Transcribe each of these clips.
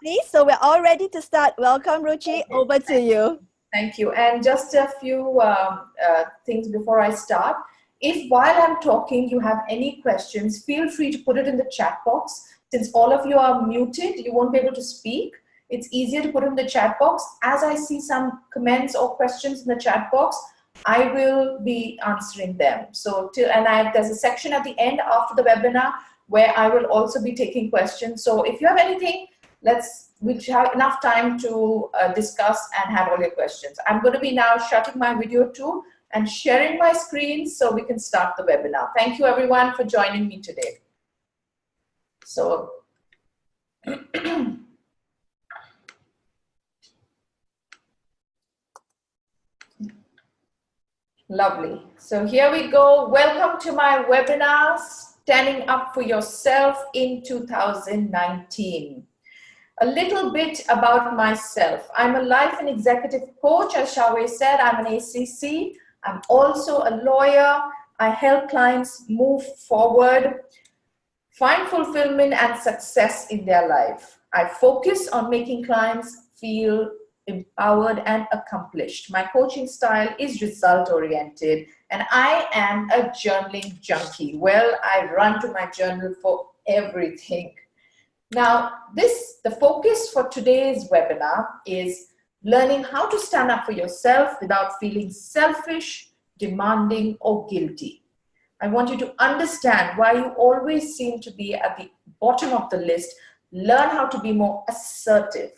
Ruchi. So we're all ready to start. Welcome, Ruchi. Over to you. Thank you. And just a few things before I start. If while I'm talking you have any questions, feel free to put it in the chat box. Since all of you are muted, you won't be able to speak. It's easier to put it in the chat box. As I see some comments or questions in the chat box, I will be answering them. So there's a section at the end after the webinar where I will also be taking questions. So if you have anything, we have enough time to discuss and have all your questions. I'm going to be now shutting my video too and sharing my screen so we can start the webinar. Thank you everyone for joining me today. So, lovely. So here we go. Welcome to my webinar, Standing Up for Yourself in 2019. A little bit about myself. I'm a life and executive coach, as Shaway said. I'm an ACC. I'm also a lawyer. I help clients move forward, find fulfillment and success in their life. I focus on making clients feel empowered and accomplished. My coaching style is result-oriented, and I am a journaling junkie. Well, I run to my journal for everything. Now, the focus for today's webinar is learning how to stand up for yourself without feeling selfish, demanding, or guilty. I want you to understand why you always seem to be at the bottom of the list. Learn how to be more assertive.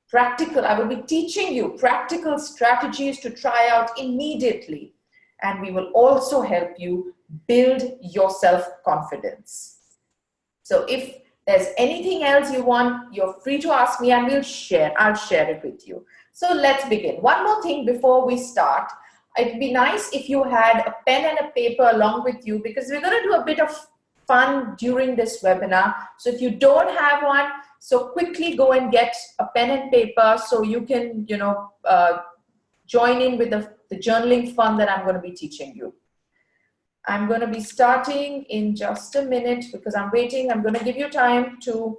Practical, I will be teaching you practical strategies to try out immediately. And we will also help you build your self-confidence. So if there's anything else you want, you're free to ask me and I'll share it with you. So let's begin. One more thing before we start. It'd be nice if you had a pen and a paper along with you, because we're going to do a bit of fun during this webinar. So if you don't have one, so quickly go and get a pen and paper so you can, join in with the journaling fun that I'm going to be teaching you. I'm going to be starting in just a minute because I'm waiting. I'm going to give you time to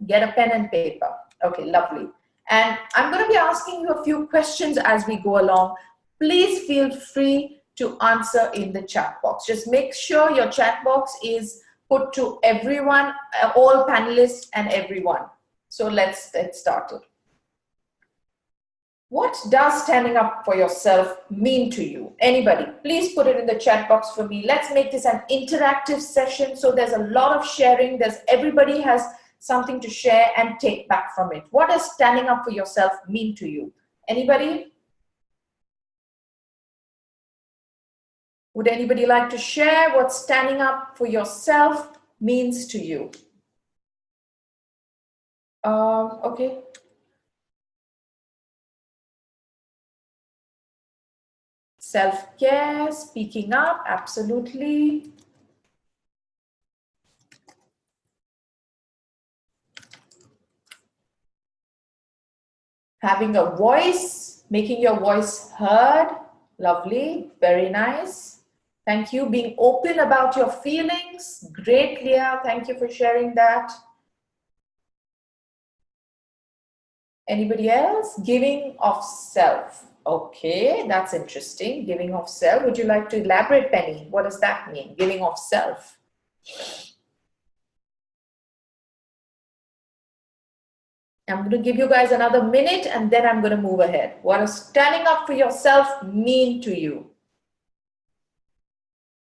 get a pen and paper. Okay, lovely. And I'm going to be asking you a few questions as we go along. Please feel free to answer in the chat box. Just make sure your chat box is put to everyone, all panelists and everyone. So let's get started. What does standing up for yourself mean to you? Anybody, please put it in the chat box for me. Let's make this an interactive session so there's a lot of sharing. Everybody has something to share and take back from it. What does standing up for yourself mean to you? Anybody? Would anybody like to share what standing up for yourself means to you? Okay. Self-care, speaking up, absolutely. Having a voice, making your voice heard, lovely, very nice. Thank you. Being open about your feelings, great, Leah. Thank you for sharing that. Anybody else? Giving of self. Okay, that's interesting. Giving of self. Would you like to elaborate, Penny? What does that mean? Giving of self. I'm going to give you guys another minute and then I'm going to move ahead. What does standing up for yourself mean to you?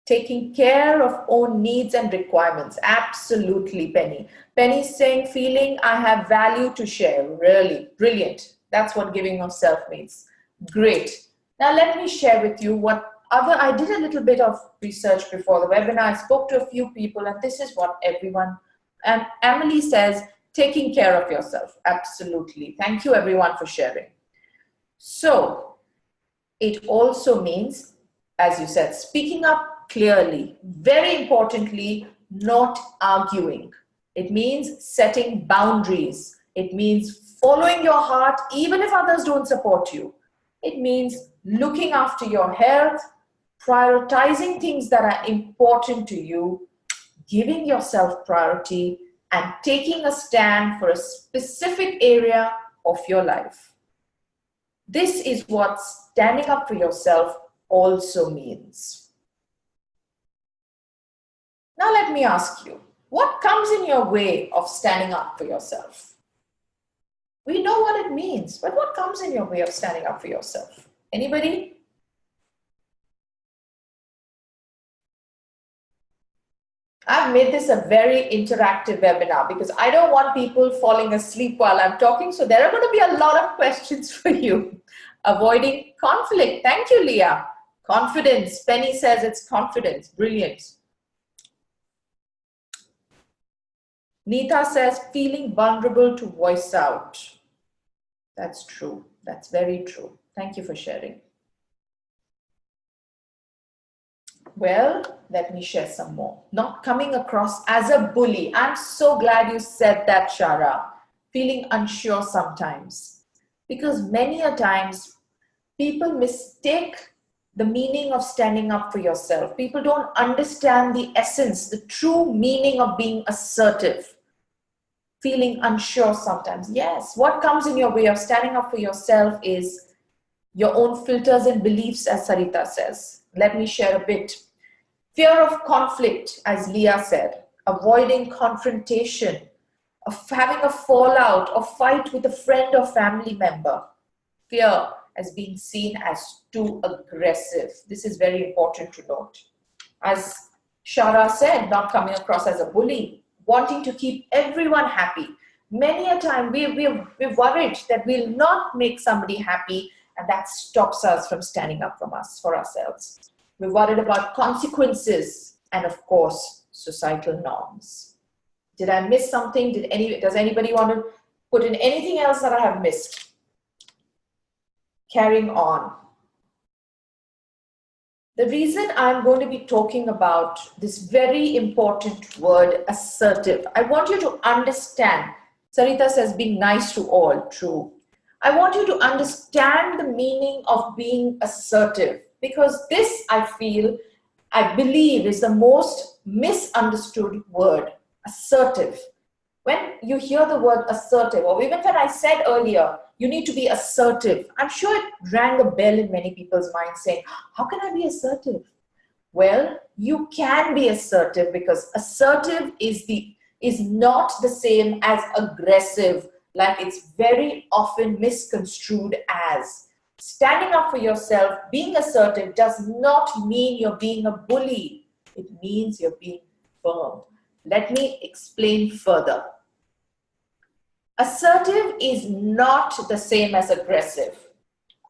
Taking care of own needs and requirements. Absolutely, Penny. Penny's saying, feeling I have value to share. Really, brilliant. That's what giving of self means. Great. Now let me share with you I did a little bit of research before the webinar. I spoke to a few people and this is what everyone, and Emily says, taking care of yourself. Absolutely. Thank you everyone for sharing. So it also means, as you said, speaking up clearly. Very importantly, not arguing. It means setting boundaries. It means following your heart even if others don't support you. It means looking after your health, prioritizing things that are important to you, giving yourself priority, and taking a stand for a specific area of your life. This is what standing up for yourself also means. Now let me ask you, what comes in your way of standing up for yourself? We know what it means, but what comes in your way of standing up for yourself? Anybody? I've made this a very interactive webinar because I don't want people falling asleep while I'm talking. So there are going to be a lot of questions for you. Avoiding conflict. Thank you, Leah. Confidence. Penny says it's confidence. Brilliant. Neeta says feeling vulnerable to voice out. That's true. That's very true. Thank you for sharing. Well, let me share some more. Not coming across as a bully. I'm so glad you said that, Shara. Feeling unsure sometimes. Because many a times, people mistake the meaning of standing up for yourself. People don't understand the essence, the true meaning of being assertive. Feeling unsure sometimes. Yes, what comes in your way of standing up for yourself is your own filters and beliefs, as Sarita says. Let me share a bit. Fear of conflict, as Leah said, avoiding confrontation, of having a fallout or fight with a friend or family member. Fear as being seen as too aggressive. This is very important to note. As Shara said, not coming across as a bully, wanting to keep everyone happy. Many a time we're worried that we'll not make somebody happy, and that stops us from standing up for ourselves. We're worried about consequences and, of course, societal norms. Did I miss something? Does anybody want to put in anything else that I have missed? Carrying on. The reason I'm going to be talking about this very important word, assertive, I want you to understand. Sarita says being nice to all, true. I want you to understand the meaning of being assertive, because this, I believe, is the most misunderstood word, assertive. When you hear the word assertive, or even when I said earlier, you need to be assertive, I'm sure it rang a bell in many people's minds saying, how can I be assertive? Well, you can be assertive, because assertive is not the same as aggressive, like it's very often misconstrued as. Standing up for yourself, being assertive, does not mean you're being a bully. It means you're being firm. Let me explain further. Assertive is not the same as aggressive.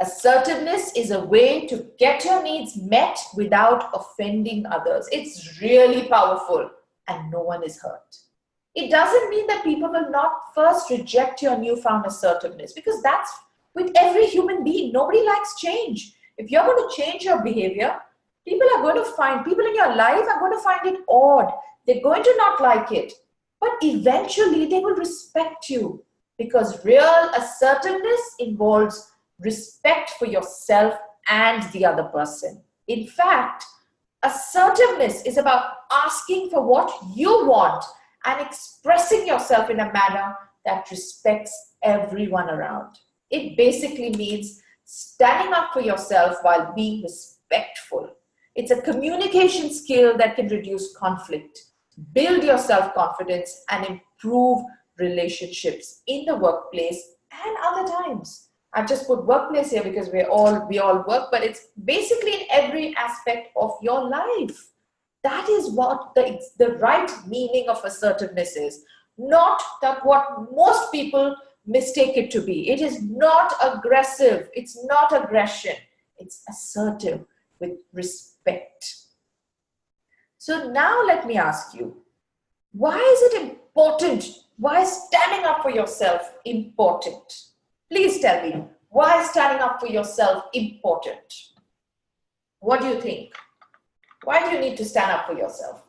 Assertiveness is a way to get your needs met without offending others. It's really powerful and no one is hurt. It doesn't mean that people will not first reject your newfound assertiveness, because that's with every human being. Nobody likes change. If you're going to change your behavior, people in your life are going to find it odd. They're going to not like it. But eventually they will respect you, because real assertiveness involves respect for yourself and the other person. In fact, assertiveness is about asking for what you want and expressing yourself in a manner that respects everyone around. It basically means standing up for yourself while being respectful. It's a communication skill that can reduce conflict, build your self-confidence, and improve relationships in the workplace and other times. I've just put workplace here because we all work, but it's basically in every aspect of your life. That is what the right meaning of assertiveness is. Not that what most people mistake it to be. It is not aggressive. It's not aggression. It's assertive with respect. So now let me ask you, why is it important? Why is standing up for yourself important? Please tell me, why is standing up for yourself important? What do you think? Why do you need to stand up for yourself?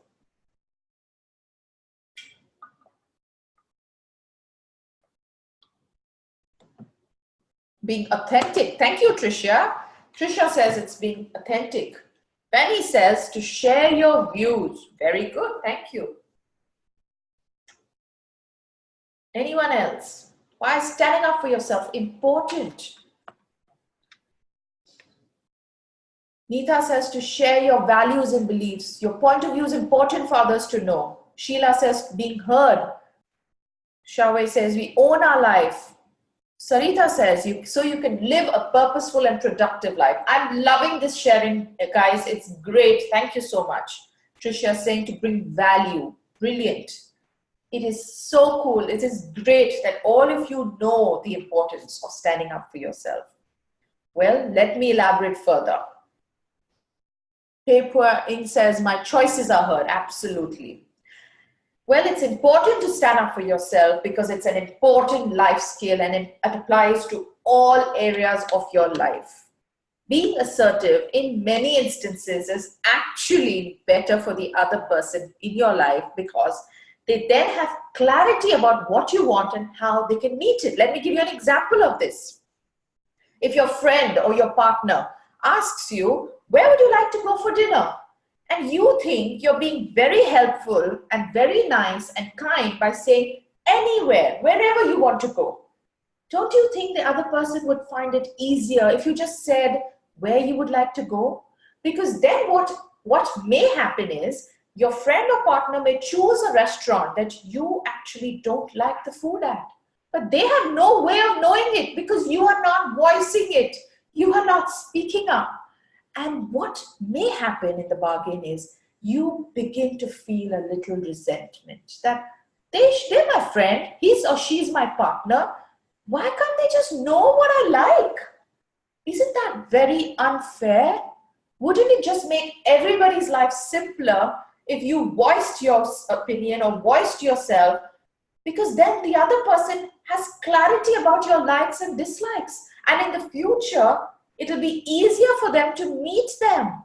Being authentic. Thank you, Tricia. Tricia says it's being authentic. Penny says to share your views. Very good. Thank you. Anyone else? Why is standing up for yourself important? Neeta says to share your values and beliefs. Your point of view is important for others to know. Sheila says being heard. Shaway says we own our life. Sarita says so you can live a purposeful and productive life. I'm loving this sharing, guys. It's great. Thank you so much. Tricia saying to bring value. Brilliant. It is so cool. It is great that all of you know the importance of standing up for yourself. Well, let me elaborate further. Paper Ing says, my choices are heard. Absolutely. Well, it's important to stand up for yourself because it's an important life skill and it applies to all areas of your life. Being assertive in many instances is actually better for the other person in your life because they then have clarity about what you want and how they can meet it. Let me give you an example of this. If your friend or your partner asks you, where would you like to go for dinner? And you think you're being very helpful and very nice and kind by saying anywhere, wherever you want to go. Don't you think the other person would find it easier if you just said where you would like to go? Because then what may happen is your friend or partner may choose a restaurant that you actually don't like the food at. But they have no way of knowing it because you are not voicing it. You are not speaking up. And what may happen in the bargain is you begin to feel a little resentment that they're my friend, he's or she's my partner. Why can't they just know what I like? Isn't that very unfair? Wouldn't it just make everybody's life simpler if you voiced your opinion or voiced yourself? Because then the other person has clarity about your likes and dislikes. And in the future, it'll be easier for them to meet them.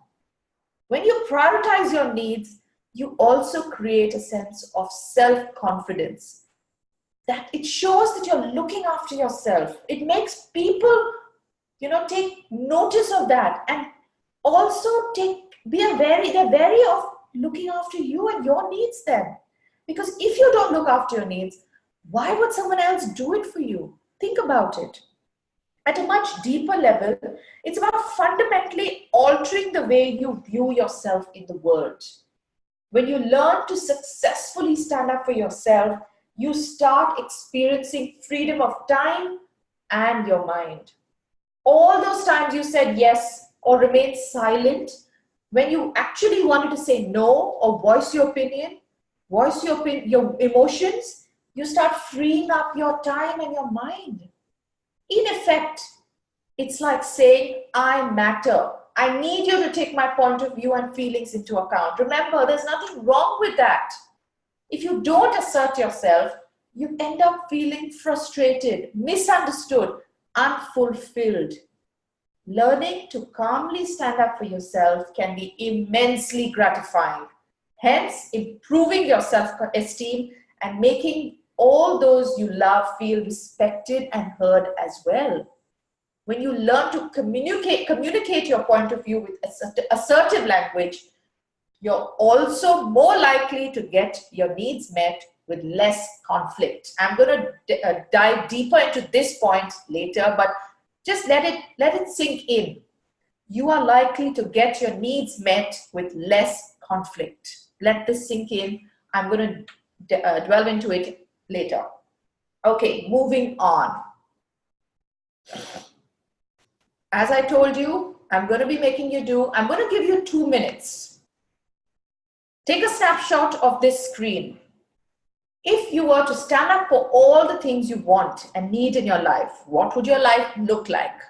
When you prioritize your needs, you also create a sense of self-confidence. That it shows that you're looking after yourself. It makes people, take notice of that and also they're wary of looking after you and your needs then. Because if you don't look after your needs, why would someone else do it for you? Think about it. At a much deeper level, it's about fundamentally altering the way you view yourself in the world. When you learn to successfully stand up for yourself, you start experiencing freedom of time and your mind. All those times you said yes or remained silent, when you actually wanted to say no or voice your opinion, your emotions, you start freeing up your time and your mind. In effect, it's like saying, I matter. I need you to take my point of view and feelings into account. Remember, there's nothing wrong with that. If you don't assert yourself, you end up feeling frustrated, misunderstood, unfulfilled. Learning to calmly stand up for yourself can be immensely gratifying. Hence, improving your self-esteem and making all those you love feel respected and heard as well. When you learn to communicate your point of view with assertive language, you're also more likely to get your needs met with less conflict. I'm going to dive deeper into this point later, but just let it sink in. You are likely to get your needs met with less conflict. Let this sink in. I'm going to delve into it later. Okay, moving on. As I told you, I'm going to give you 2 minutes. Take a snapshot of this screen. If you were to stand up for all the things you want and need in your life, what would your life look like?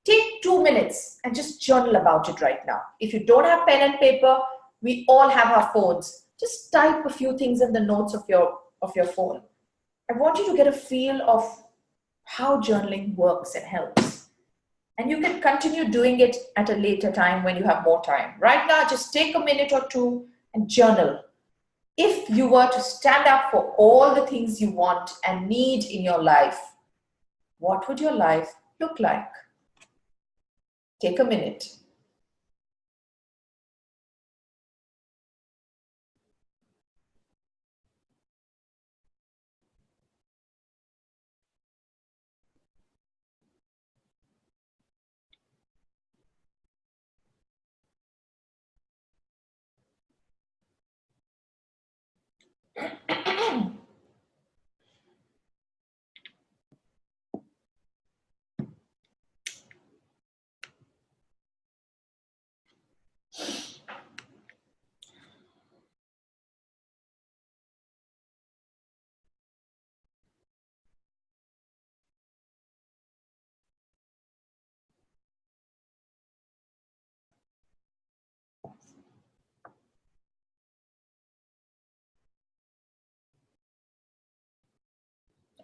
Take 2 minutes and just journal about it right now. If you don't have pen and paper, we all have our phones. Just type a few things in the notes of your phone. I want you to get a feel of how journaling works and helps. And you can continue doing it at a later time when you have more time. Right now, just take a minute or two and journal. If you were to stand up for all the things you want and need in your life, what would your life look like? Take a minute.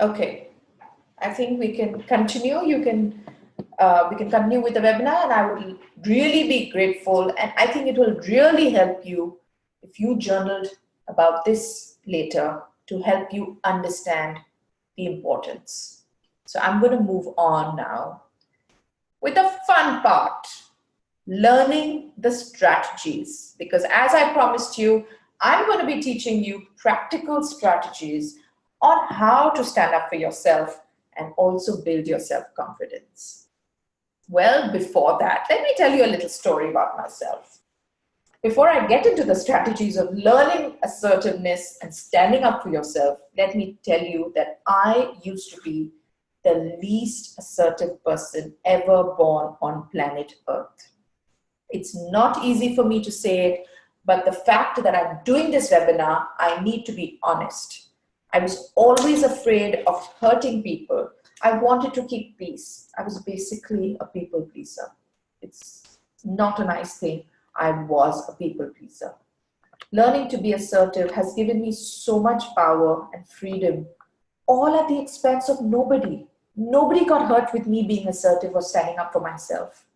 Okay, I think we can continue. We can continue with the webinar, and I would really be grateful. And I think it will really help you if you journaled about this later to help you understand the importance. So I'm going to move on now with the fun part, learning the strategies. Because as I promised you, I'm going to be teaching you practical strategies on how to stand up for yourself and also build your self-confidence. Well, before that, let me tell you a little story about myself. Before I get into the strategies of learning assertiveness and standing up for yourself, let me tell you that I used to be the least assertive person ever born on planet Earth. It's not easy for me to say it, but the fact that I'm doing this webinar, I need to be honest. I was always afraid of hurting people. I wanted to keep peace. I was basically a people pleaser. It's not a nice thing. I was a people pleaser. Learning to be assertive has given me so much power and freedom, all at the expense of nobody. Nobody got hurt with me being assertive or standing up for myself.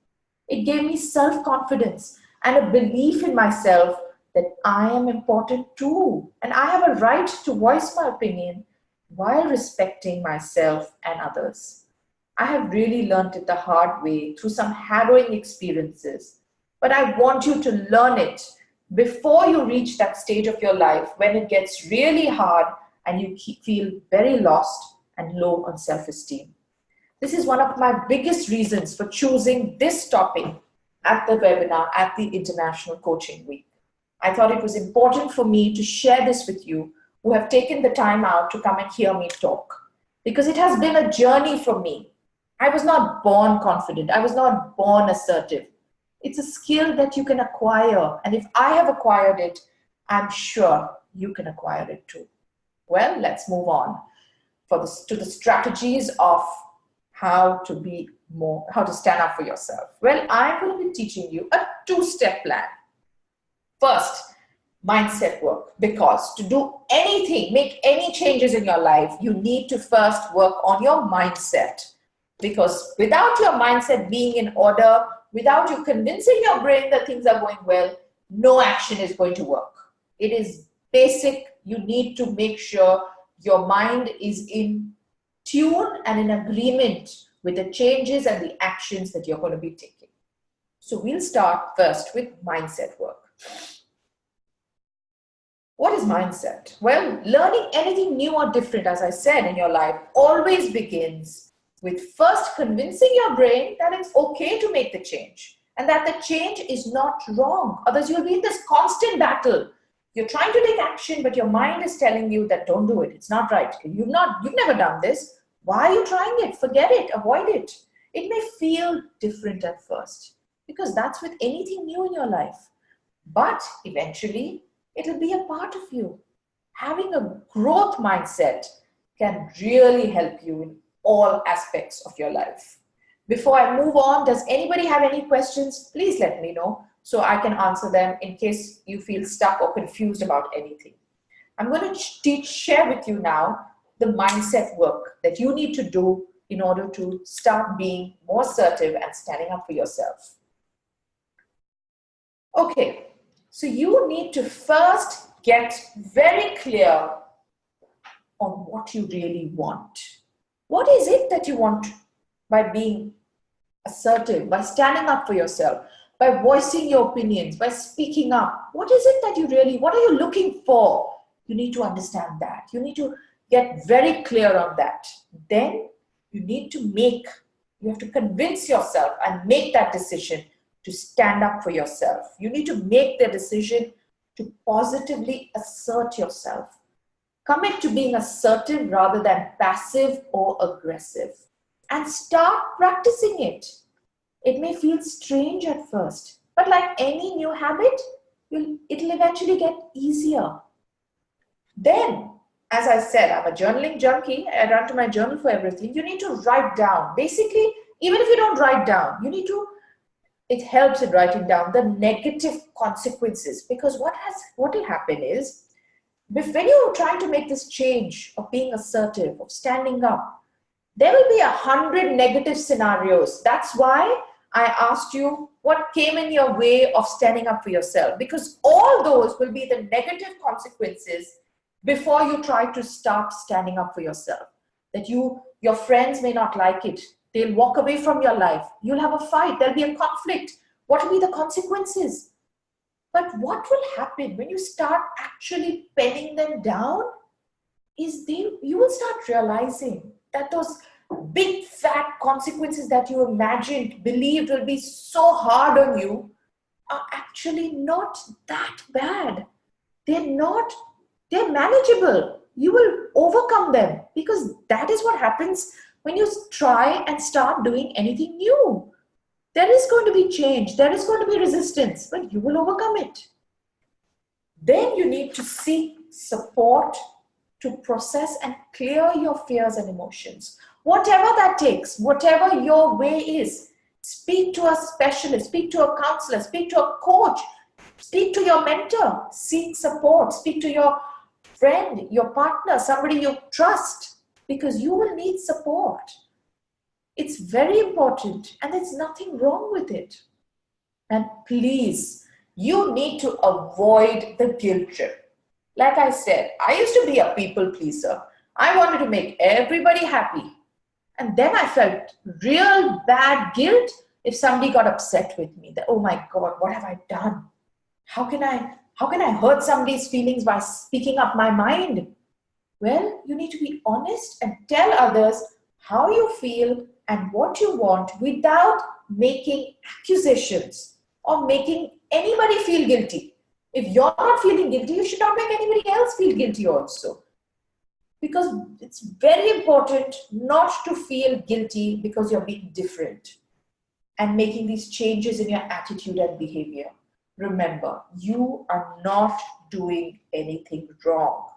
It gave me self-confidence and a belief in myself that I am important too, and I have a right to voice my opinion while respecting myself and others. I have really learned it the hard way through some harrowing experiences, but I want you to learn it before you reach that stage of your life when it gets really hard and you feel very lost and low on self-esteem. This is one of my biggest reasons for choosing this topic at the webinar at the International Coaching Week. I thought it was important for me to share this with you who have taken the time out to come and hear me talk, because it has been a journey for me. I was not born confident. I was not born assertive. It's a skill that you can acquire. And if I have acquired it, I'm sure you can acquire it too. Well, let's move on to the strategies of how to stand up for yourself. Well, I'm going to be teaching you a two-step plan. First, mindset work, because to do anything, make any changes in your life, you need to first work on your mindset. Because without your mindset being in order, without you convincing your brain that things are going well, no action is going to work. It is basic. You need to make sure your mind is in tune and in agreement with the changes and the actions that you're going to be taking. So we'll start first with mindset work. What is mindset? Well, learning anything new or different, as I said, in your life always begins with first convincing your brain that it's okay to make the change and that the change is not wrong. Otherwise, you'll be in this constant battle. You're trying to take action, but your mind is telling you that don't do it. It's not right. You've never done this. Why are you trying it? Forget it. Avoid it. It may feel different at first because that's with anything new in your life. But eventually, it'll be a part of you. Having a growth mindset can really help you in all aspects of your life. Before I move on, does anybody have any questions? Please let me know so I can answer them in case you feel stuck or confused about anything. I'm going to share with you now the mindset work that you need to do in order to start being more assertive and standing up for yourself. Okay, so you need to first get very clear on what you really want. What is it that you want by being assertive, by standing up for yourself, by voicing your opinions, by speaking up? What is it that what are you looking for? You need to understand that. You need to get very clear on that. Then you have to convince yourself and make that decision to stand up for yourself. You need to make the decision to positively assert yourself. Commit to being assertive rather than passive or aggressive. And start practicing it. It may feel strange at first, but like any new habit, it'll eventually get easier. Then, as I said, I'm a journaling junkie. I run to my journal for everything. You need to write down. Basically, even if you don't write down, it helps in writing down the negative consequences. Because what will happen is, when you're trying to make this change of being assertive, of standing up, there will be 100 negative scenarios. That's why I asked you what came in your way of standing up for yourself, because all those will be the negative consequences before you try to start standing up for yourself. That your friends may not like it. They'll walk away from your life. You'll have a fight. There'll be a conflict. What will be the consequences? But what will happen when you start actually penning them down is you will start realizing that those big fat consequences that you imagined, believed will be so hard on you are actually not that bad. They're manageable. You will overcome them, because that is what happens when you try and start doing anything new. There is going to be change. There is going to be resistance, but you will overcome it. Then you need to seek support to process and clear your fears and emotions. Whatever that takes, whatever your way is, speak to a specialist, speak to a counselor, speak to a coach, speak to your mentor, seek support, speak to your friend, your partner, somebody you trust, because you will need support. It's very important, and there's nothing wrong with it. And please, you need to avoid the guilt trip. Like I said, I used to be a people pleaser. I wanted to make everybody happy. And then I felt real bad guilt if somebody got upset with me. That, oh my God, what have I done? How can I hurt somebody's feelings by speaking up my mind? Well, you need to be honest and tell others how you feel and what you want without making accusations or making anybody feel guilty. If you're not feeling guilty, you should not make anybody else feel guilty also. Because it's very important not to feel guilty because you're being different and making these changes in your attitude and behavior. Remember, you are not doing anything wrong.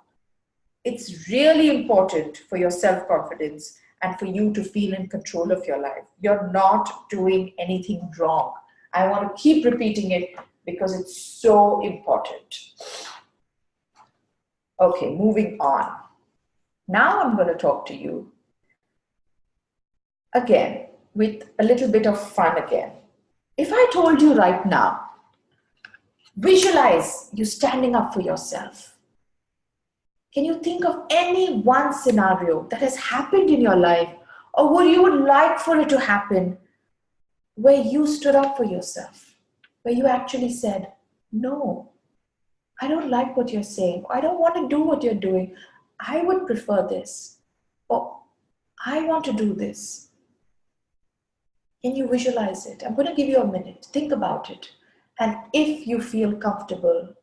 It's really important for your self-confidence and for you to feel in control of your life. You're not doing anything wrong. I want to keep repeating it because it's so important. Okay, moving on. Now I'm going to talk to you again with a little bit of fun again. If I told you right now, visualize you standing up for yourself. Can you think of any one scenario that has happened in your life, or what you would like for it to happen, where you stood up for yourself, where you actually said, no, I don't like what you're saying, or I don't want to do what you're doing. I would prefer this, or I want to do this. Can you visualize it? I'm going to give you a minute. Think about it. And if you feel comfortable,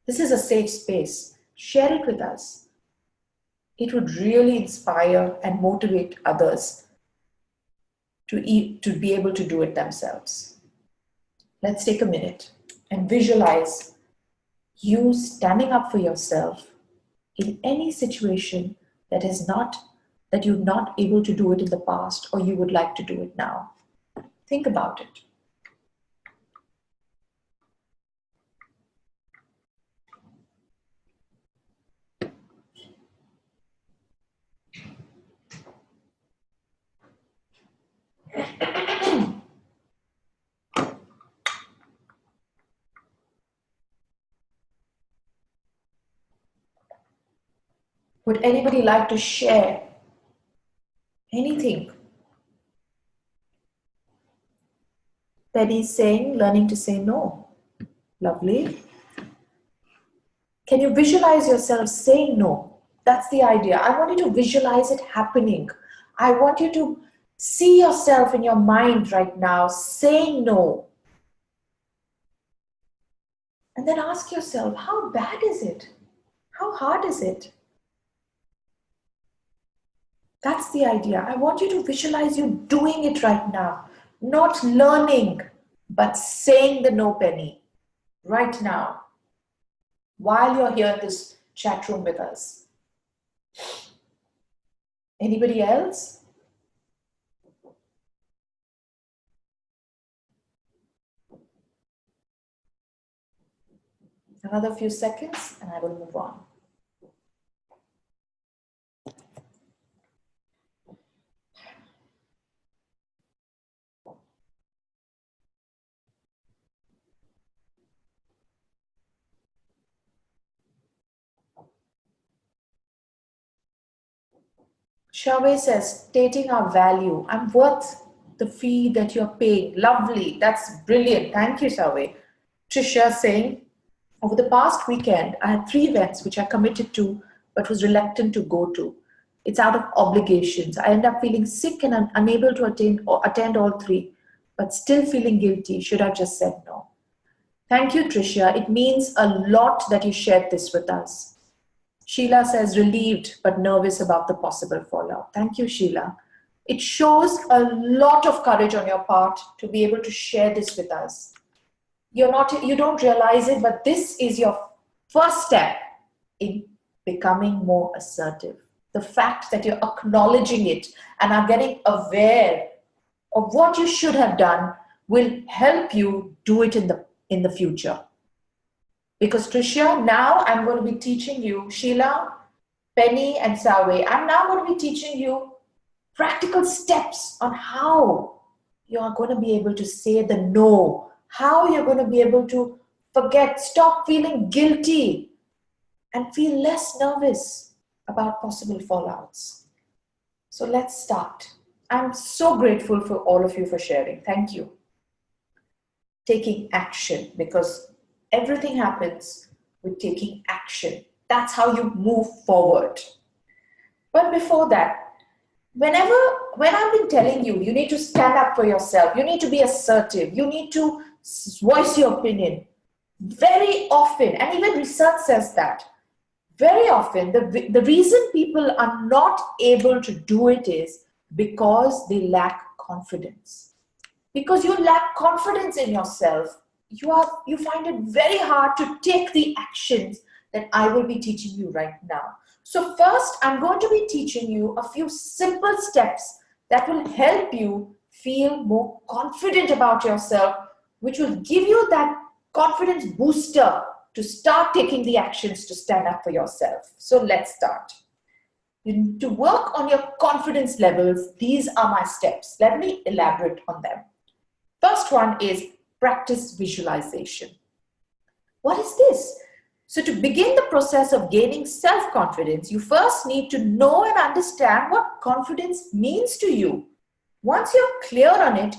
this is a safe space, share it with us. It would really inspire and motivate others to be able to do it themselves. Let's take a minute and visualize you standing up for yourself in any situation that you're not able to do it in the past, or you would like to do it now. Think about it. Would anybody like to share anything? Penny's saying, learning to say no. Lovely. Can you visualize yourself saying no? That's the idea. I want you to visualize it happening. I want you to see yourself in your mind right now saying no. And then ask yourself, how bad is it? How hard is it? That's the idea. I want you to visualize you doing it right now. Not learning, but saying the no, Penny, right now, while you're here in this chat room with us. Anybody else? Another few seconds and I will move on. Shaway says, stating our value. I'm worth the fee that you're paying. Lovely. That's brilliant. Thank you, Shaway. Trisha saying, over the past weekend, I had 3 events which I committed to but was reluctant to go to. It's out of obligations. I end up feeling sick and I'm unable to attend all 3, but still feeling guilty. Should I just said no? Thank you, Trisha. It means a lot that you shared this with us. Sheila says, relieved but nervous about the possible fallout. Thank you, Sheila. It shows a lot of courage on your part to be able to share this with us. You don't realize it, but this is your first step in becoming more assertive. The fact that you're acknowledging it and are getting aware of what you should have done will help you do it in the future. Because Trisha, now I'm going to be teaching you, Sheila, Penny, and Sawe, I'm now going to be teaching you practical steps on how you are going to be able to say the no, how you're going to be able to stop feeling guilty, and feel less nervous about possible fallouts. So let's start. I'm so grateful for all of you for sharing. Thank you. Taking action, because everything happens with taking action. That's how you move forward. But before that, when I've been telling you, you need to stand up for yourself, you need to be assertive, you need to voice your opinion, very often, and even research says that, very often the reason people are not able to do it is because they lack confidence. Because you lack confidence in yourself, you find it very hard to take the actions that I will be teaching you right now. So first, I'm going to be teaching you a few simple steps that will help you feel more confident about yourself, which will give you that confidence booster to start taking the actions to stand up for yourself. So let's start. To work on your confidence levels, these are my steps. Let me elaborate on them. First one is practice visualization. What is this? So to begin the process of gaining self-confidence, you first need to know and understand what confidence means to you. Once you're clear on it,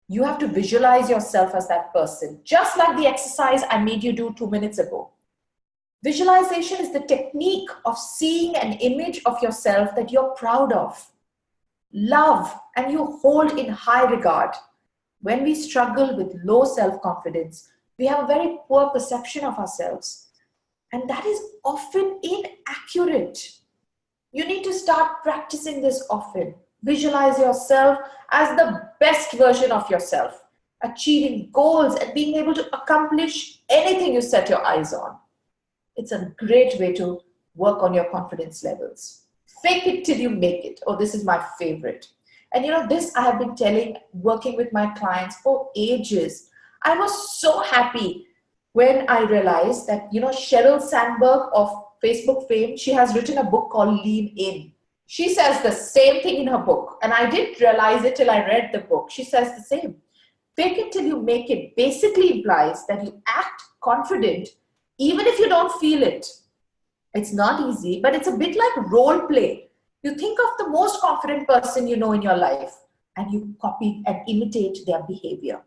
you have to visualize yourself as that person, just like the exercise I made you do 2 minutes ago. Visualization is the technique of seeing an image of yourself that you're proud of, love, and you hold in high regard. When we struggle with low self-confidence, we have a very poor perception of ourselves. And that is often inaccurate. You need to start practicing this often. Visualize yourself as the best version of yourself, achieving goals and being able to accomplish anything you set your eyes on. It's a great way to work on your confidence levels. Fake it till you make it. Oh, this is my favorite. And this I have been working with my clients for ages. I was so happy when I realized that, Sheryl Sandberg of Facebook fame, she has written a book called Lean In. She says the same thing in her book. And I didn't realize it till I read the book. She says the same. Fake it till you make it basically implies that you act confident even if you don't feel it. It's not easy, but it's a bit like role play. You think of the most confident person you know in your life and you copy and imitate their behavior.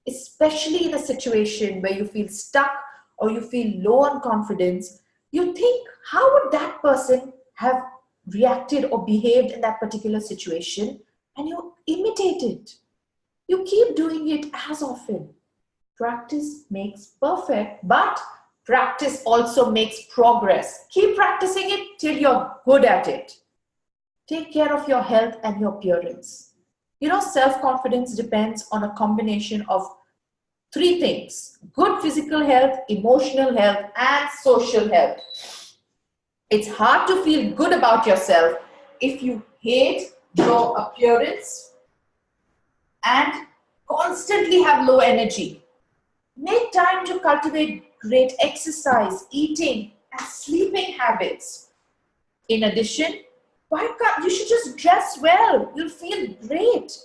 Especially in a situation where you feel stuck or you feel low on confidence, you think, how would that person have reacted or behaved in that particular situation? And you imitate it. You keep doing it as often. Practice makes perfect, but practice also makes progress. Keep practicing it till you're good at it. Take care of your health and your appearance. You know, self-confidence depends on a combination of three things: good physical health, emotional health, and social health. It's hard to feel good about yourself if you hate your appearance and constantly have low energy. Make time to cultivate great exercise, eating, and sleeping habits. In addition, you should just dress well. You'll feel great.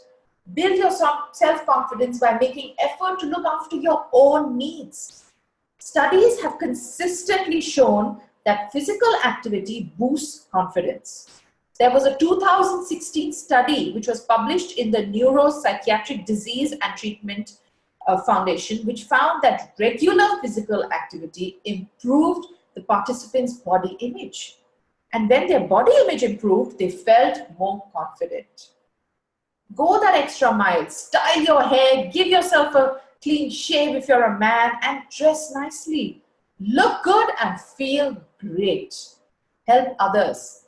Build your self-confidence by making effort to look after your own needs. Studies have consistently shown that physical activity boosts confidence. There was a 2016 study which was published in the Neuropsychiatric Disease and Treatment Foundation, which found that regular physical activity improved the participants' body image. And when their body image improved, they felt more confident. Go that extra mile, style your hair, give yourself a clean shave if you're a man, and dress nicely. Look good and feel great. Help others.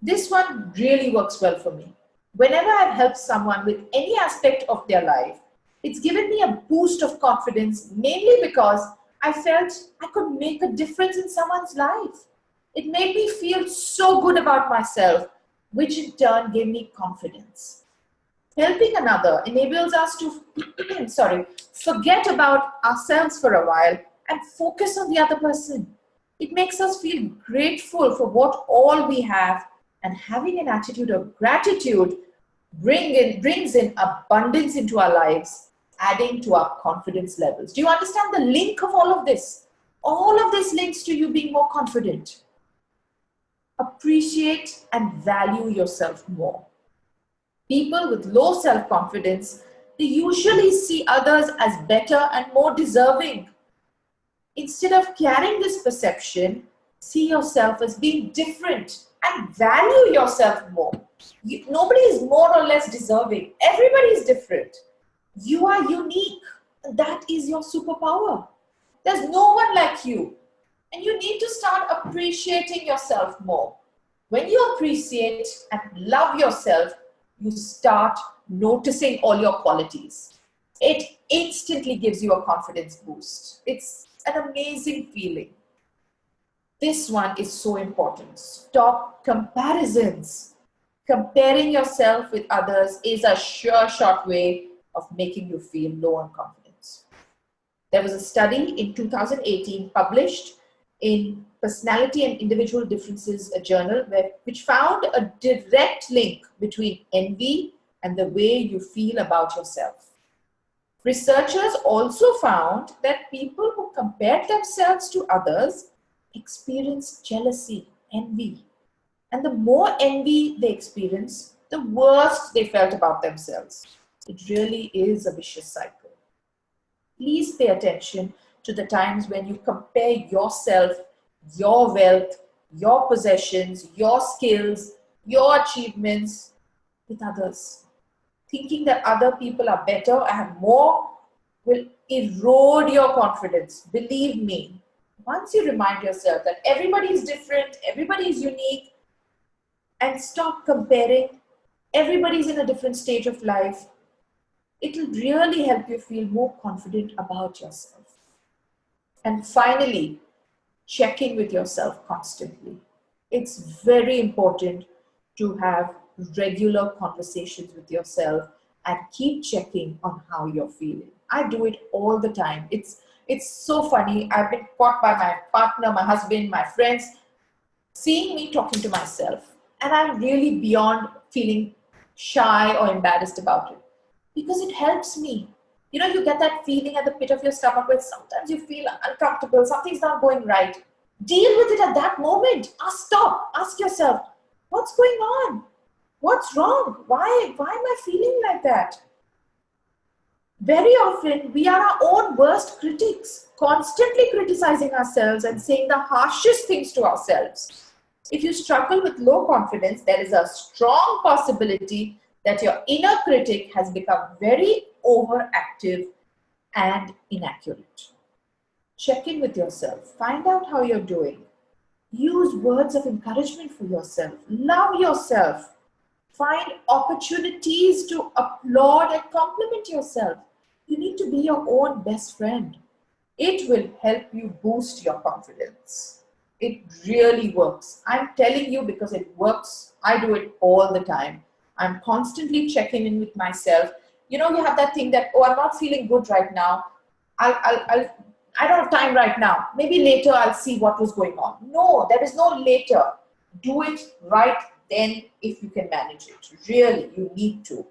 This one really works well for me. Whenever I've helped someone with any aspect of their life, it's given me a boost of confidence, mainly because I felt I could make a difference in someone's life. It made me feel so good about myself, which in turn gave me confidence. Helping another enables us to forget about ourselves for a while and focus on the other person. It makes us feel grateful for what all we have, and having an attitude of gratitude brings in abundance into our lives, adding to our confidence levels. Do you understand the link of all of this? All of this links to you being more confident. Appreciate and value yourself more. People with low self-confidence, they usually see others as better and more deserving. Instead of carrying this perception, see yourself as being different and value yourself more. Nobody is more or less deserving. Everybody is different. You are unique. That is your superpower. There's no one like you. And you need to start appreciating yourself more. When you appreciate and love yourself, you start noticing all your qualities. It instantly gives you a confidence boost. It's an amazing feeling. This one is so important. Stop comparisons. Comparing yourself with others is a sure shot way of making you feel low on confidence. There was a study in 2018 published in Personality and Individual Differences, a journal, which found a direct link between envy and the way you feel about yourself. Researchers also found that people who compared themselves to others experienced jealousy, envy. And the more envy they experienced, the worse they felt about themselves. It really is a vicious cycle. Please pay attention to the times when you compare yourself, your wealth, your possessions, your skills, your achievements with others. Thinking that other people are better or have more will erode your confidence. Believe me, once you remind yourself that everybody is different, everybody is unique, and stop comparing, everybody's in a different stage of life, it will really help you feel more confident about yourself. And finally, check in with yourself constantly. It's very important to have regular conversations with yourself and keep checking on how you're feeling. I do it all the time. It's so funny. I've been caught by my partner, my husband, my friends, seeing me talking to myself. And I'm really beyond feeling shy or embarrassed about it, because it helps me. You know, you get that feeling at the pit of your stomach where sometimes you feel uncomfortable, something's not going right. Deal with it at that moment. Stop. Ask yourself, what's going on? What's wrong? Why am I feeling like that? Very often, we are our own worst critics, constantly criticizing ourselves and saying the harshest things to ourselves. If you struggle with low confidence, there is a strong possibility that your inner critic has become very overactive and inaccurate. Check in with yourself. Find out how you're doing. Use words of encouragement for yourself. Love yourself. Find opportunities to applaud and compliment yourself. You need to be your own best friend. It will help you boost your confidence. It really works. I'm telling you because it works. I do it all the time. I'm constantly checking in with myself. You know, you have that thing that, oh, I'm not feeling good right now. I don't have time right now. Maybe later I'll see what was going on. No, there is no later. Do it right then if you can manage it. Really, you need to.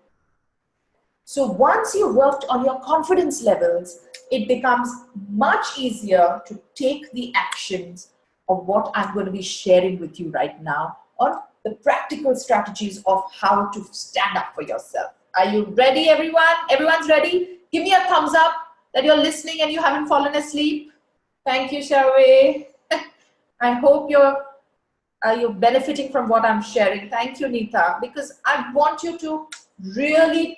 So once you've worked on your confidence levels, it becomes much easier to take the actions of what I'm going to be sharing with you right now on the practical strategies of how to stand up for yourself. Are you ready, everyone? Everyone's ready? Give me a thumbs up that you're listening and you haven't fallen asleep. Thank you, Sharwe. I hope you're benefiting from what I'm sharing. Thank you, Neeta, because I want you to really,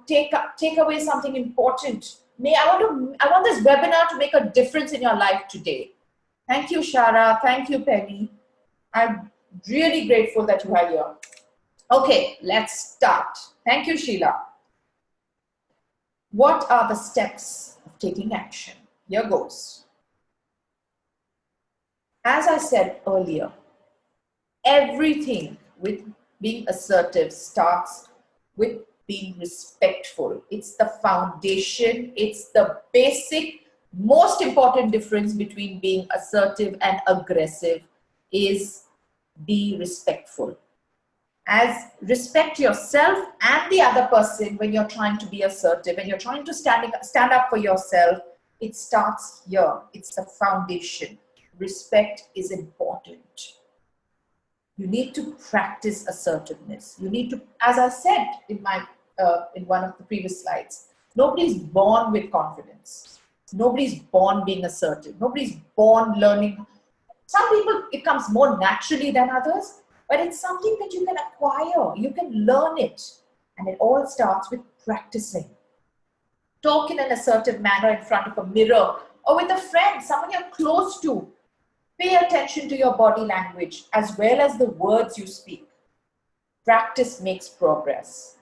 take away something important. I want this webinar to make a difference in your life today. Thank you, Shara. Thank you, Penny. I'm really grateful that you are here. Okay, let's start. Thank you, Sheila. What are the steps of taking action? Here goes. As I said earlier, everything with being assertive starts with being respectful. It's the foundation. It's the basic, most important difference between being assertive and aggressive is be respectful. As respect yourself and the other person when you're trying to be assertive, when you're trying to stand up for yourself, it starts here. It's the foundation. Respect is important. You need to practice assertiveness. You need to, as I said in one of the previous slides, nobody's born with confidence. Nobody's born being assertive. Nobody's born learning. Some people, it comes more naturally than others, but it's something that you can acquire. You can learn it. And it all starts with practicing. Talk in an assertive manner in front of a mirror or with a friend, someone you're close to. Pay attention to your body language as well as the words you speak. Practice makes progress.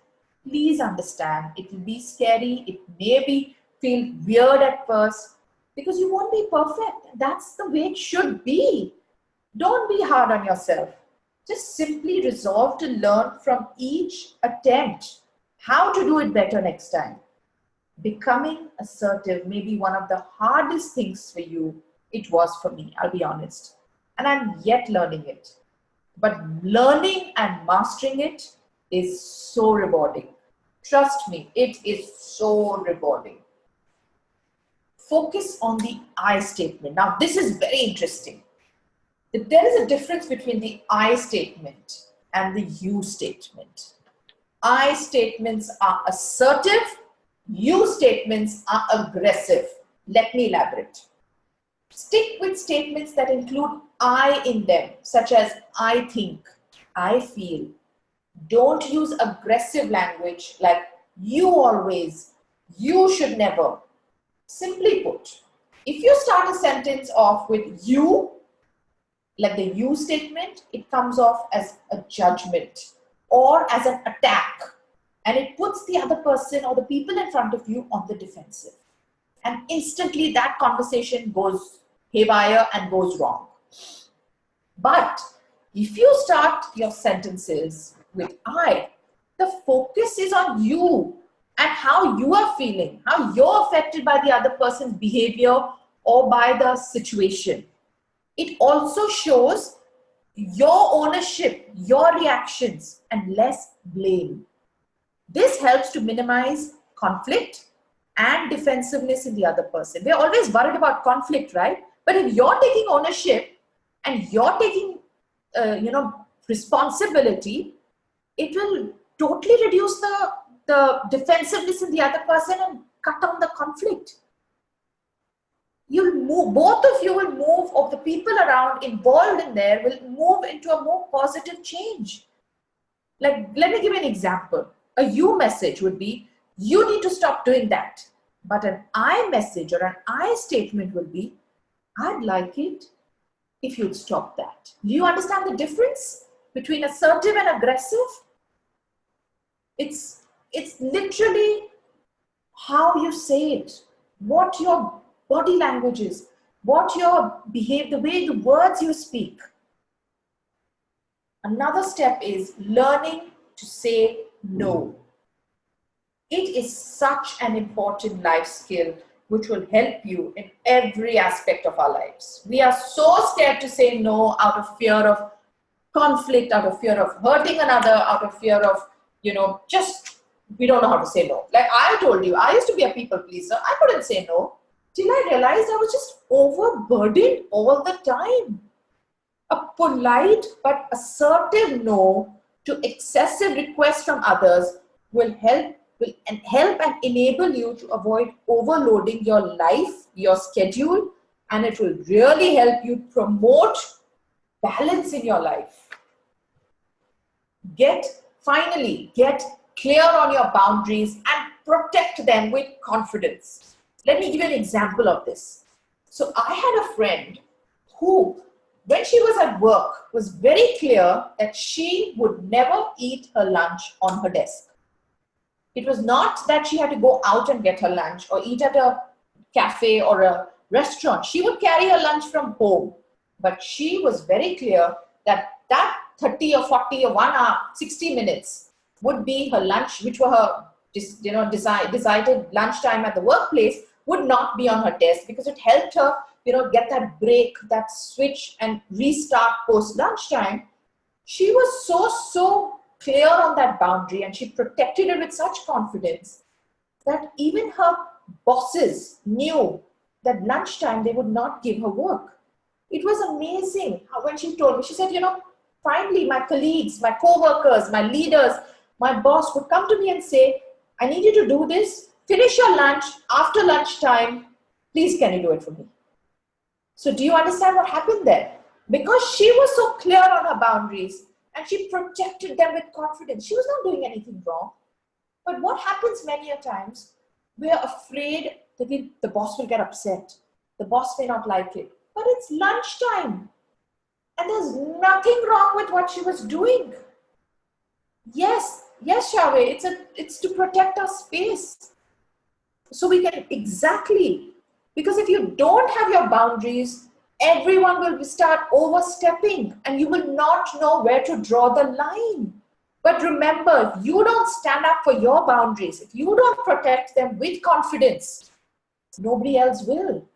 Please understand, it will be scary. It may feel weird at first because you won't be perfect. That's the way it should be. Don't be hard on yourself. Just simply resolve to learn from each attempt how to do it better next time. Becoming assertive may be one of the hardest things for you. It was for me, I'll be honest. And I'm yet learning it. But learning and mastering it is so rewarding. Trust me, it is so rewarding. Focus on the I statement. Now, this is very interesting. There is a difference between the I statement and the you statement. I statements are assertive. You statements are aggressive. Let me elaborate. Stick with statements that include I in them, such as I think, I feel. Don't use aggressive language like you always, you should never. Simply put, if you start a sentence off with you, like the you statement, it comes off as a judgment or as an attack. And it puts the other person or the people in front of you on the defensive. And instantly that conversation goes haywire and goes wrong. But if you start your sentences with I, the focus is on you and how you are feeling, how you're affected by the other person's behavior or by the situation. It also shows your ownership, your reactions, and less blame. This helps to minimize conflict and defensiveness in the other person. We're always worried about conflict, right? But if you're taking ownership and you're taking, responsibility, it will totally reduce the defensiveness in the other person and cut down the conflict. You'll move, both of you will move, or the people around involved in there will move into a more positive change. Like, let me give you an example. A you message would be, you need to stop doing that. But an I message or an I statement will be, I'd like it if you'd stop that. Do you understand the difference between assertive and aggressive? It's literally how you say it, what your body language is, what your behavior, the way the words you speak. Another step is learning to say no. It is such an important life skill which will help you in every aspect of our lives. We are so scared to say no out of fear of conflict, out of fear of hurting another, out of fear of, just we don't know how to say no. Like I told you, I used to be a people pleaser. I couldn't say no till I realized I was just overburdened all the time. A polite but assertive no to excessive requests from others will help and enable you to avoid overloading your life, your schedule, and it will really help you promote balance in your life. Finally, get clear on your boundaries and protect them with confidence. Let me give you an example of this. So I had a friend who, when she was at work, was very clear that she would never eat her lunch on her desk. It was not that she had to go out and get her lunch or eat at a cafe or a restaurant. She would carry her lunch from home. But she was very clear that 30 or 40 or 1 hour, 60 minutes would be her lunch, which were her decided lunchtime at the workplace, would not be on her desk because it helped her, get that break, that switch and restart post lunchtime. She was so clear on that boundary and she protected it with such confidence that even her bosses knew that lunchtime they would not give her work. It was amazing how when she told me, she said, finally my colleagues, my co-workers, my leaders, my boss would come to me and say, I need you to do this, finish your lunch, after lunchtime, please can you do it for me? So do you understand what happened there? Because she was so clear on her boundaries and she protected them with confidence. She was not doing anything wrong. But what happens many a times, we are afraid that the boss will get upset. The boss may not like it. But it's lunchtime. And there's nothing wrong with what she was doing. Yes, Shave, it's to protect our space. So we can, exactly. Because if you don't have your boundaries, everyone will start overstepping and you will not know where to draw the line. But remember, if you don't stand up for your boundaries, if you don't protect them with confidence, nobody else will.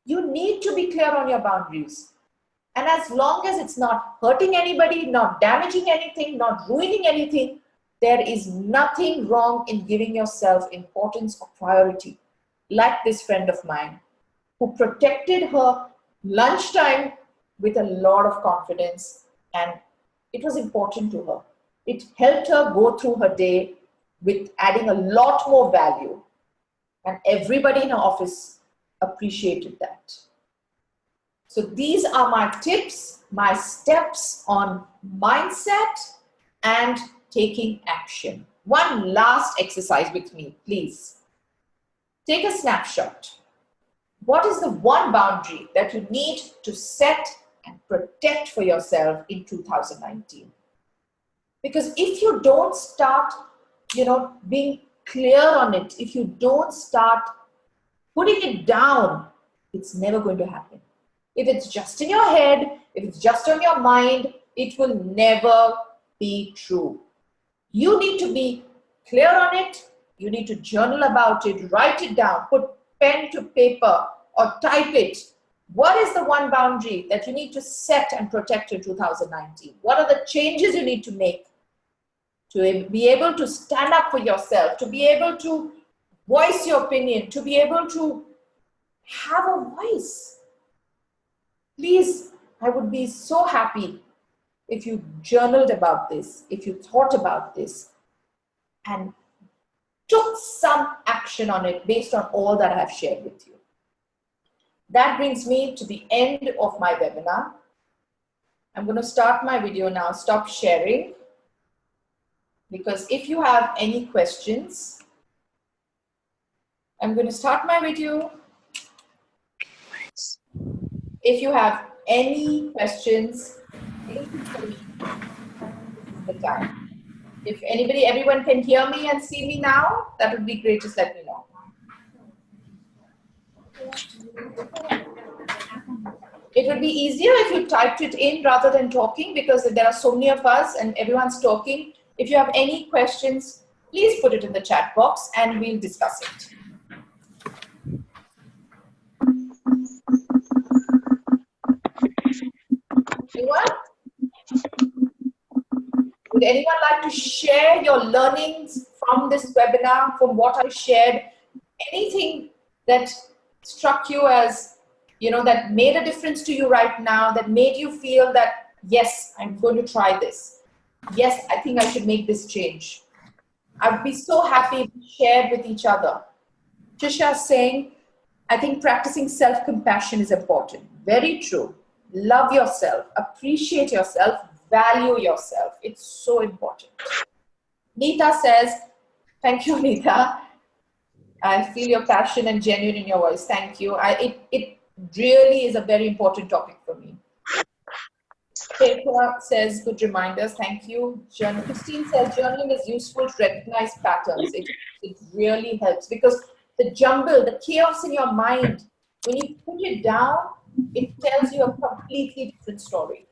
You need to be clear on your boundaries. And as long as it's not hurting anybody, not damaging anything, not ruining anything, there is nothing wrong in giving yourself importance or priority. Like this friend of mine, who protected her lunchtime with a lot of confidence, and it was important to her. It helped her go through her day with adding a lot more value, and everybody in her office appreciated that. So these are my tips, my steps on mindset and taking action. One last exercise with me, please. Take a snapshot. What is the one boundary that you need to set and protect for yourself in 2019? Because if you don't start, being clear on it, if you don't start putting it down, it's never going to happen. If it's just in your head, if it's just on your mind, it will never be true. You need to be clear on it. You need to journal about it, write it down, put pen to paper or type it. What is the one boundary that you need to set and protect in 2019? What are the changes you need to make to be able to stand up for yourself, to be able to voice your opinion, to be able to have a voice? Please, I would be so happy if you journaled about this, if you thought about this, and took some action on it based on all that I have shared with you. That brings me to the end of my webinar. I'm going to start my video now. Stop sharing. Because if you have any questions, I'm going to start my video. If you have any questions, this is the time. If everyone can hear me and see me now, that would be great. Just let me know. It would be easier if you typed it in rather than talking, because there are so many of us and everyone's talking. If you have any questions, please put it in the chat box and we'll discuss it. Anyone? Would anyone like to share your learnings from this webinar, from what I shared? Anything that struck you as, that made a difference to you right now, that made you feel that, yes, I'm going to try this. Yes, I think I should make this change. I'd be so happy if we shared with each other. Trisha is saying, I think practicing self-compassion is important. Very true. Love yourself, appreciate yourself, value yourself. It's so important. Neeta says, thank you, Neeta. I feel your passion and genuine in your voice. Thank you. It really is a very important topic for me. Petra says, good reminders. Thank you. Christine says, journaling is useful to recognize patterns. It really helps, because the jumble, the chaos in your mind, when you put it down, it tells you a completely different story.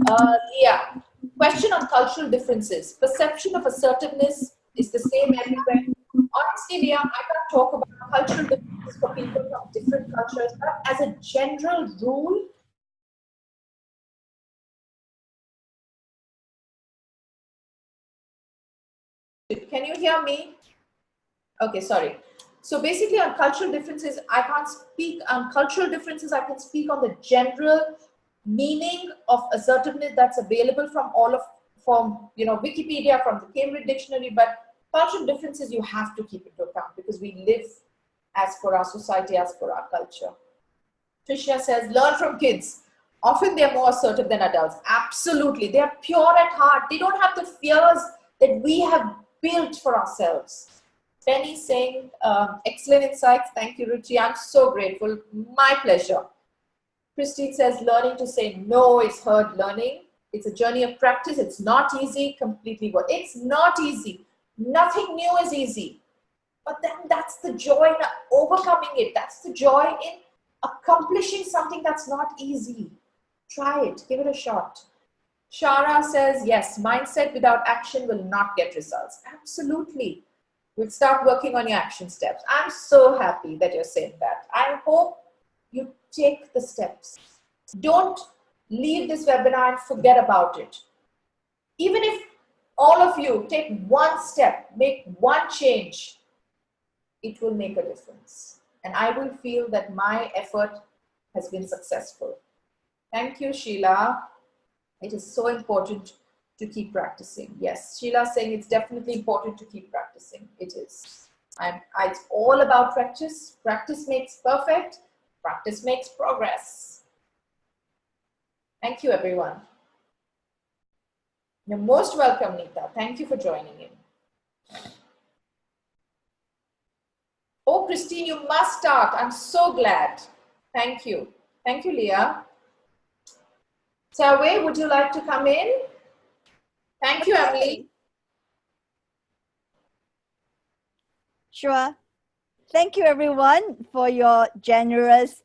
Leah, question on cultural differences. Perception of assertiveness is the same everywhere. Honestly, Leah, I can't talk about cultural differences for people from different cultures, but as a general rule, can you hear me? Okay, sorry. So basically on cultural differences, I can't speak on cultural differences. I can speak on the general meaning of assertiveness that's available from Wikipedia, from the Cambridge Dictionary, but cultural differences you have to keep into account, because we live as per our society, as per our culture. Tricia says, learn from kids. Often they're more assertive than adults. Absolutely. They're pure at heart. They don't have the fears that we have built for ourselves. Penny saying, excellent insights. Thank you, Ruchi. I'm so grateful. My pleasure. Christine says, learning to say no is hard learning. It's a journey of practice. It's not easy. Completely. It's not easy. Nothing new is easy. But then that's the joy in overcoming it. That's the joy in accomplishing something that's not easy. Try it. Give it a shot. Shara says, yes, mindset without action will not get results. Absolutely. We'll start working on your action steps. I'm so happy that you're saying that. I hope you take the steps. Don't leave this webinar and forget about it. Even if all of you take one step, make one change, it will make a difference. And I will feel that my effort has been successful. Thank you, Sheila. It is so important to keep practicing. Yes, Sheila saying it's definitely important to keep practicing. It is. It's all about practice. Practice makes perfect. Practice makes progress. Thank you, everyone. You're most welcome, Neeta. Thank you for joining in. Oh, Christine, you must start. I'm so glad. Thank you. Thank you, Leah. Tawai, would you like to come in? Thank you, Emily. Sure. Thank you, everyone, for your generous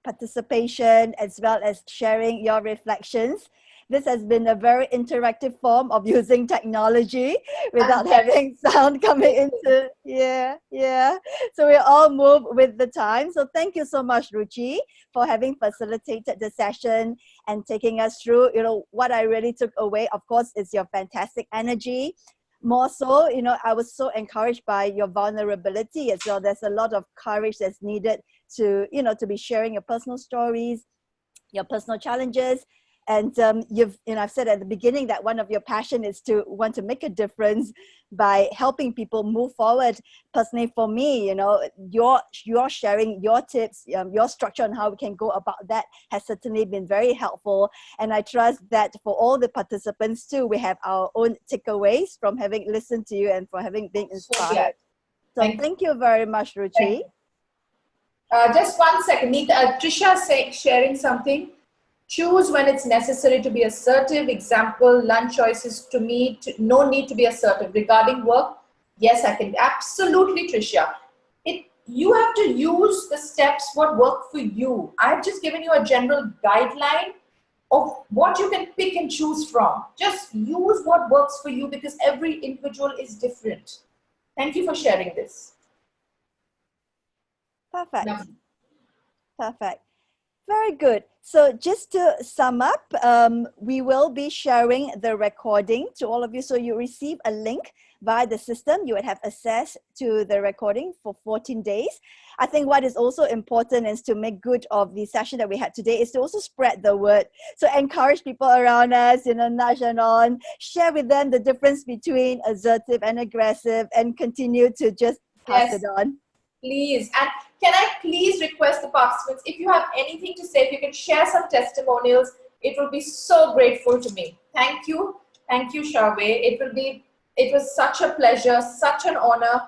participation as well as sharing your reflections. This has been a very interactive form of using technology without having sound coming into, yeah. So we all move with the time. So thank you so much, Ruchi, for having facilitated the session and taking us through, what I really took away, of course, is your fantastic energy. More so, I was so encouraged by your vulnerability as well. There's a lot of courage that's needed to, to be sharing your personal stories, your personal challenges. And I've said at the beginning that one of your passion is to want to make a difference by helping people move forward. Personally, for me, your sharing your tips, your structure on how we can go about that has certainly been very helpful. And I trust that for all the participants too, we have our own takeaways from having listened to you and for having been inspired. So thank you very much, Ruchi. Just 1 second, Trisha sharing something. Choose when it's necessary to be assertive. Example, lunch choices to me, no need to be assertive. Regarding work, yes, I can. Absolutely, Tricia. You have to use the steps what work for you. I've just given you a general guideline of what you can pick and choose from. Just use what works for you because every individual is different. Thank you for sharing this. Perfect. Lovely. Perfect. Very good. So just to sum up, we will be sharing the recording to all of you. So you receive a link via the system. You would have access to the recording for 14 days. I think what is also important is to make good of the session that we had today is to also spread the word. So encourage people around us, nudge and on, share with them the difference between assertive and aggressive, and continue to just pass it on. Please. And can I please request the participants, if you have anything to say, if you can share some testimonials, it will be so grateful to me. Thank you. Thank you, Sharway. It was such a pleasure, such an honor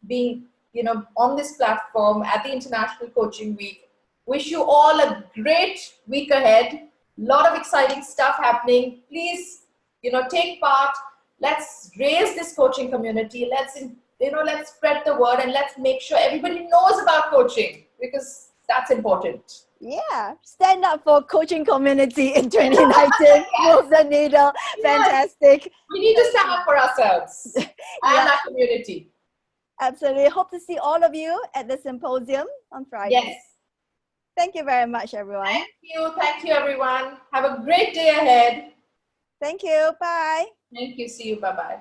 being, on this platform at the International Coaching Week. Wish you all a great week ahead. Lot of exciting stuff happening. Please, take part. Let's raise this coaching community. Let's spread the word and let's make sure everybody knows about coaching because that's important. Yeah, stand up for coaching community in 2019. Move the needle. Fantastic. We need to stand up for ourselves and our community. Absolutely. Hope to see all of you at the symposium on Friday. Yes. Thank you very much, everyone. Thank you. Thank you, everyone. Have a great day ahead. Thank you. Bye. Thank you. See you. Bye-bye.